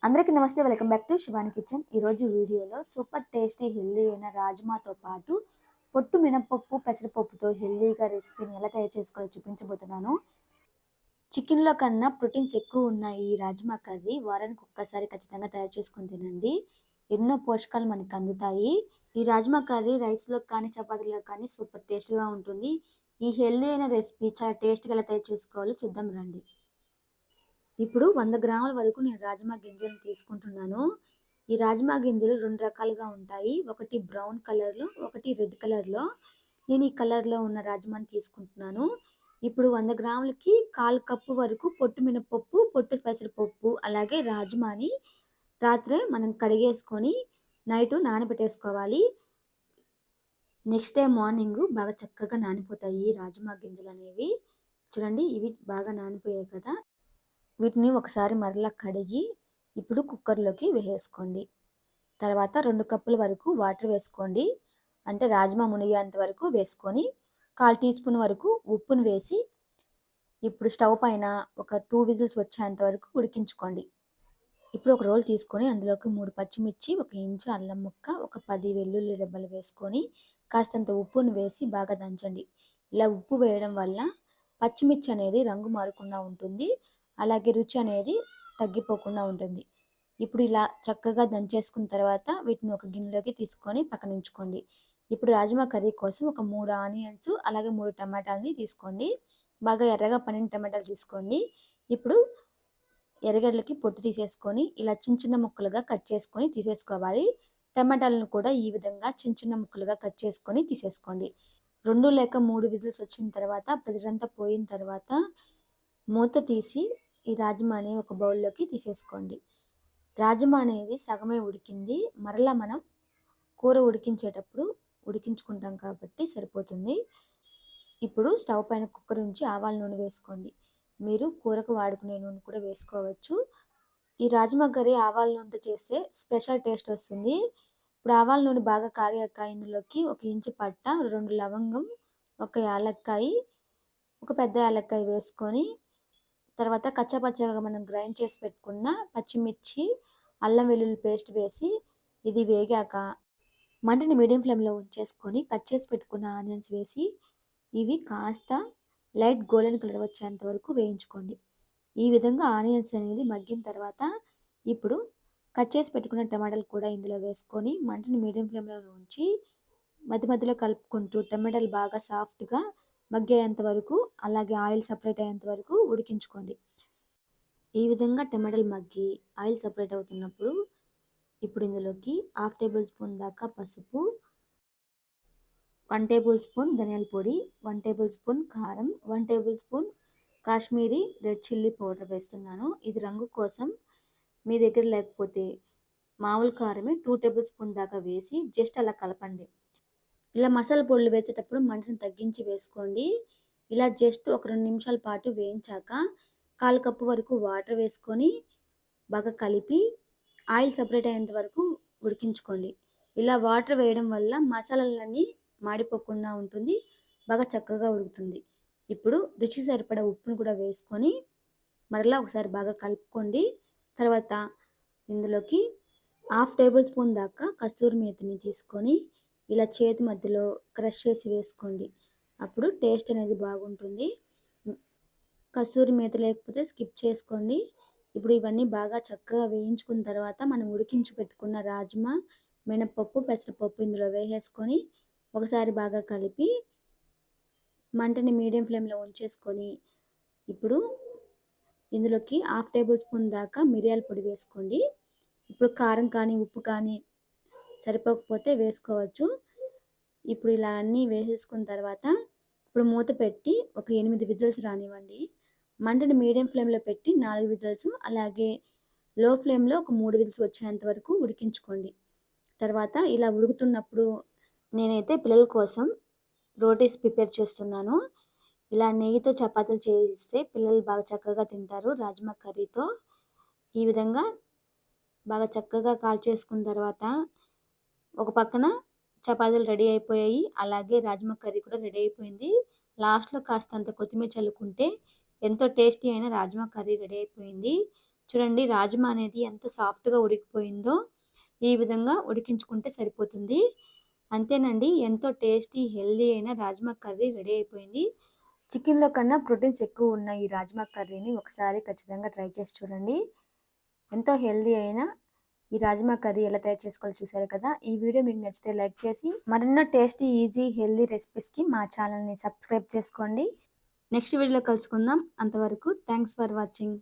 అందరికీ నమస్తే. Welcome back to Shivani kitchen. ఈరోజు వీడియోలో సూపర్ టేస్టీ హెల్దీ అయిన రాజ్మాతో పాటు పొట్టు మినపప్పు, పెసరపప్పుతో హెల్దీగా రెసిపీని ఎలా తయారు చేసుకోవాలో చూపించబోతున్నాను. చికెన్‌లో కన్నా ప్రోటీన్స్ ఎక్కువ ఉన్న ఈ రాజ్మా కర్రీ వారానికి ఒక్కసారి ఖచ్చితంగా తయారు చేసుకొని తినండి. ఎన్నో పోషకాలు మనకు అందుతాయి. ఈ రాజ్మా కర్రీ రైస్‌లోకి కానీ, చపాతీలోకి కానీ సూపర్ టేస్ట్‌గా ఉంటుంది. ఈ హెల్దీ అయిన రెసిపీ చాలా టేస్ట్‌గా ఎలా తయారు చేసుకోవాలో చూద్దాం రండి. ఇప్పుడు 100 గ్రాముల వరకు నేను రాజ్మా గింజలు తీసుకుంటున్నాను. ఈ రాజ్మా గింజలు 2 రకాలుగా ఉంటాయి. ఒకటి బ్రౌన్ కలర్‌లో, ఒకటి రెడ్ కలర్‌లో. నేను ఈ కలర్‌లో ఉన్న రాజ్మాని తీసుకుంటున్నాను. ఇప్పుడు 100 గ్రాములకి 1/4 కప్పు వరకు పొట్టు మినపప్పు, పొట్టు పెసరపప్పు, అలాగే రాజ్మాని రాత్రే మనం కడిగేసుకొని నైటు నానబెట్టేసుకోవాలి. నెక్స్ట్ డే మార్నింగు బాగా చక్కగా నానిపోతాయి రాజ్మా గింజలనేవి. చూడండి, ఇవి బాగా నానిపోయాయి కదా! వీటిని ఒకసారి మరలా కడిగి ఇప్పుడు కుక్కర్‌లోకి వేసేసుకోండి. తర్వాత 2 కప్పుల వరకు వాటర్ వేసుకోండి. అంటే రాజ్మా మునిగేంత వరకు వేసుకొని 1/4 టీ స్పూన్ వరకు ఉప్పును వేసి ఇప్పుడు స్టవ్ పైన ఒక 2 విజిల్స్ వచ్చేంత వరకు ఉడికించుకోండి. ఇప్పుడు ఒక రోల్ తీసుకొని అందులోకి 3 పచ్చిమిర్చి, 1 ఇంచు అల్లం ముక్క, ఒక 10 వెల్లుల్లి రెబ్బలు వేసుకొని కాస్తంత ఉప్పును వేసి బాగా దంచండి. ఇలా ఉప్పు వేయడం వల్ల పచ్చిమిర్చి అనేది రంగు మారకుండా ఉంటుంది. అలాగే రుచి అనేది తగ్గిపోకుండా ఉంటుంది. ఇప్పుడు ఇలా చక్కగా దంచేసుకున్న తర్వాత వీటిని ఒక గిన్నెలోకి తీసుకొని పక్కన ఉంచుకోండి. ఇప్పుడు రాజ్మా కర్రీ కోసం ఒక 3 ఆనియన్స్ అలాగే 3 టమాటాలని తీసుకోండి. బాగా ఎర్రగా పండిన టమాటాలు తీసుకోండి. ఇప్పుడు ఎర్రగడ్డలకి పొట్టు తీసేసుకొని ఇలా చిన్న చిన్న ముక్కలుగా కట్ చేసుకొని తీసేసుకోవాలి. టమాటాలను కూడా ఈ విధంగా చిన్న చిన్న ముక్కలుగా కట్ చేసుకొని తీసేసుకోండి. 2 లేక 3 విజిల్స్ వచ్చిన తర్వాత ప్రెషర్ అంతా పోయిన తర్వాత మూత తీసి ఈ రాజ్మాని ఒక బౌల్‌లోకి తీసేసుకోండి. రాజ్మా అనేది సగమే ఉడికింది. మరలా మనం కూర ఉడికించేటప్పుడు ఉడికించుకుంటాం కాబట్టి సరిపోతుంది. ఇప్పుడు స్టవ్ పైన కుక్కర్ ఉంచి ఆవాల నూనె వేసుకోండి. మీరు కూరకు వాడుకునే నూనె కూడా వేసుకోవచ్చు. ఈ రాజ్మా కర్రీ ఆవాల నూనెతో చేస్తే స్పెషల్ టేస్ట్ వస్తుంది. ఇప్పుడు ఆవాల నూనె బాగా కాగాక ఇందులోకి 1 ఇంచు పట్ట, 2 లవంగం, 1 యాలక్కాయి, ఒక పెద్ద యాలక్కాయ వేసుకొని తర్వాత కచ్చాపచ్చాగా మనం గ్రైండ్ చేసి పెట్టుకున్న పచ్చిమిర్చి, అల్లం వెల్లుల్లి పేస్ట్ వేసి ఇది వేగాక మంటని మీడియం ఫ్లేమ్‌లో ఉంచేసుకొని కట్ చేసి పెట్టుకున్న ఆనియన్స్ వేసి ఇవి కాస్త లైట్ గోల్డెన్ కలర్ వచ్చేంత వరకు వేయించుకోండి. ఈ విధంగా ఆనియన్స్ అనేది మగ్గిన తర్వాత ఇప్పుడు కట్ చేసి పెట్టుకున్న టమాటాలు కూడా ఇందులో వేసుకొని మంటని మీడియం ఫ్లేమ్‌లో ఉంచి మధ్య మధ్యలో కలుపుకుంటూ టమాటాలు బాగా సాఫ్ట్‌గా మగ్గేంత వరకు అలాగే ఆయిల్ సెపరేట్ అయ్యేంత వరకు ఉడికించుకోండి. ఈ విధంగా టమాటాలు మగ్గి ఆయిల్ సెపరేట్ అవుతున్నప్పుడు ఇప్పుడు ఇందులోకి 1/2 టేబుల్ స్పూన్ దాకా పసుపు, 1 టేబుల్ స్పూన్ ధనియాల పొడి, 1 టేబుల్ స్పూన్ కారం, 1 table spoon Kashmiri red chilli powder వేస్తున్నాను. ఇది రంగు కోసం. మీ దగ్గర లేకపోతే మామూలు కారమే 2 టేబుల్ స్పూన్ దాకా వేసి జస్ట్ అలా కలపండి. ఇలా మసాలా పొడులు వేసేటప్పుడు మంటను తగ్గించి వేసుకోండి. ఇలా జస్ట్ ఒక 2 నిమిషాల పాటు వేయించాక 1/4 కప్పు వరకు వాటర్ వేసుకొని బాగా కలిపి ఆయిల్ సెపరేట్ అయ్యేంత వరకు ఉడికించుకోండి. ఇలా వాటర్ వేయడం వల్ల మసాలాలన్నీ మాడిపోకుండా ఉంటుంది. బాగా చక్కగా ఉడుకుతుంది. ఇప్పుడు రుచికి సరిపడా ఉప్పును కూడా వేసుకొని మరలా ఒకసారి బాగా కలుపుకోండి. తర్వాత ఇందులోకి 1/2 టేబుల్ స్పూన్ దాకా కస్తూరి మేతిని తీసుకొని ఇలా చేతి మధ్యలో క్రష్ చేసి వేసుకోండి. అప్పుడు టేస్ట్ అనేది బాగుంటుంది. కస్తూరి మేతి లేకపోతే స్కిప్ చేసుకోండి. ఇప్పుడు ఇవన్నీ బాగా చక్కగా వేయించుకున్న తర్వాత మనం ఉడికించి పెట్టుకున్న రాజ్మా, మినపప్పు, పెసరపప్పు ఇందులో వేసేసుకొని ఒకసారి బాగా కలిపి మంటని మీడియం ఫ్లేమ్‌లో ఉంచేసుకొని ఇప్పుడు ఇందులోకి 1/2 టేబుల్ స్పూన్ దాకా మిరియాల పొడి వేసుకోండి. ఇప్పుడు కారం కానీ, ఉప్పు కానీ సరిపోకపోతే వేసుకోవచ్చు. ఇప్పుడు ఇలా అన్నీ వేసేసుకున్న తర్వాత ఇప్పుడు మూత పెట్టి ఒక 8 విజిల్స్ రానివ్వండి. మంటని మీడియం ఫ్లేమ్‌లో పెట్టి 4 విజిల్స్ అలాగే లో ఫ్లేమ్‌లో ఒక 3 విజిల్స్ వచ్చేంత వరకు ఉడికించుకోండి. తర్వాత ఇలా ఉడుకుతున్నప్పుడు నేనైతే పిల్లల కోసం రోటీస్ ప్రిపేర్ చేస్తున్నాను. ఇలా నెయ్యితో చపాతీలు చేయిస్తే పిల్లలు బాగా చక్కగా తింటారు రాజ్మా కర్రీతో. ఈ విధంగా బాగా చక్కగా కాల్చేసుకున్న తర్వాత ఒక పక్కన చపాతీలు రెడీ అయిపోయాయి. అలాగే రాజ్మా కర్రీ కూడా రెడీ అయిపోయింది. లాస్ట్‌లో కాస్తంత కొత్తిమీర చల్లుకుంటే ఎంతో టేస్టీ అయిన రాజ్మా కర్రీ రెడీ అయిపోయింది. చూడండి రాజ్మా అనేది ఎంత సాఫ్ట్‌గా ఉడికిపోయిందో. ఈ విధంగా ఉడికించుకుంటే సరిపోతుంది. అంతేనండి. ఎంతో టేస్టీ, హెల్తీ అయిన రాజ్మా కర్రీ రెడీ అయిపోయింది. చికెన్‌లో కన్నా ప్రోటీన్స్ ఎక్కువ ఉన్న ఈ రాజ్మా కర్రీని ఒకసారి ఖచ్చితంగా ట్రై చేసి చూడండి. ఎంతో హెల్తీ అయిన ఈ రాజ్మా కర్రీ ఎలా తయారు చేసుకోవాలో చూసారు కదా! ఈ వీడియో మీకు నచ్చితే లైక్ చేసి మరెన్నో టేస్టీ, ఈజీ, హెల్తీ రెసిపీస్‌కి మా ఛానెల్‌ని సబ్స్క్రైబ్ చేసుకోండి. నెక్స్ట్ వీడియోలో కలుసుకుందాం. అంతవరకు థాంక్స్ ఫర్ వాచింగ్.